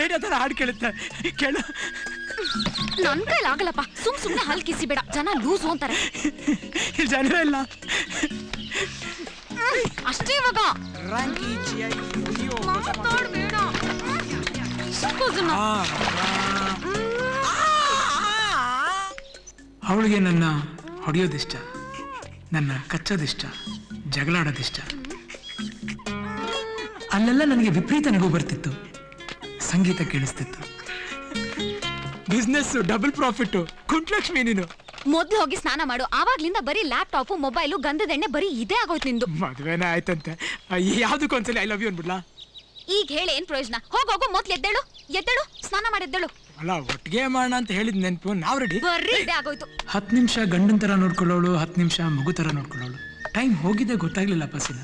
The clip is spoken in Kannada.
ರೇಡಿಯೋ ತರ ಹಾಡು ಕೇಳುತ್ತೆ ಕೇಳು. ನನ್ ಕೈಲಿ ಆಗಲ್ಲಪ್ಪ. ಸುಮ್ನೆ ಹಲ್ ಕಿಸಿ ಬೇಡ, ಜನ ಲೂಸು ಅಂತಾರೆ. ಇಲ್ಲಿ ಜನರೇ ಇಲ್ಲ ಅಷ್ಟೇ ಇವಾಗ ಮಾತಾಡ್ಬೇಡ. ಅವಳಿಗೆ ನನ್ನ ಹೊಡೆಯೋದಿಷ್ಟ, ನನ್ನ ಕಚ್ಚೋದಿಷ್ಟ, ಜಗಳಾಡೋದಿಷ್ಟ. ಅಲ್ಲೆಲ್ಲ ನನಗೆ ವಿಪರೀತ ನಗು ಬರ್ತಿತ್ತು, ಸಂಗೀತ ಕೇಳಿಸ್ತಿತ್ತು. Business double profit. ಕುಂಟ್ಲಕ್ಷ್ಮಿ ನೀನು ಮೊದ್ಲು ಹೋಗಿ ಸ್ನಾನ ಮಾಡು. ಆವಾಗ್ಲಿಂದ ಬರೀ ಲ್ಯಾಪ್ಟಾಪ್, ಮೊಬೈಲು, ಗಂಧದೆಣ್ಣೆ ಬರೀ ಇದೇ ಆಗೋಯ್ತು ನಿಂದು. ಮದ್ವೆನೇ ಆಯ್ತಂತೆ, ಯಾವ್ದಕ್ಕೊಂದ್ಸಲಿ ಐ ಲವ್ ಯು ಅನ್ಬಿಡ್ಲಾ? ಈಗ ಹೇಳಿ ಏನ್ ಪ್ರಯೋಜನ? ಹೋಗೋಗು, ಮೊದ್ಲು ಎದ್ದೇಳು, ಸ್ನಾನ ಮಾಡಿದ್ದೇಳು. ಅಲ್ಲ, ಒಟ್ಟಿಗೆ ಮಾಡೋಣ ಅಂತ ಹೇಳಿದ್ ನೆನ್ಪು. ನಾವ್ ರೆಡಿ. ಬರ್ರಿ ಇದೇ ಆಗೋಯ್ತು. 10 ನಿಮಿಷ ಗಂಡನ್ ತರ ನೋಡ್ಕೊಳ್ಳೋಳು, 10 ನಿಮಿಷ ಮಗು ತರ ನೋಡ್ಕೊಳ್ಳೋಳು. ಟೈಮ್ ಹೋಗಿದ್ದೆ ಗೊತ್ತಾಗ್ಲಿಲ್ಲ ಪಸಿನ.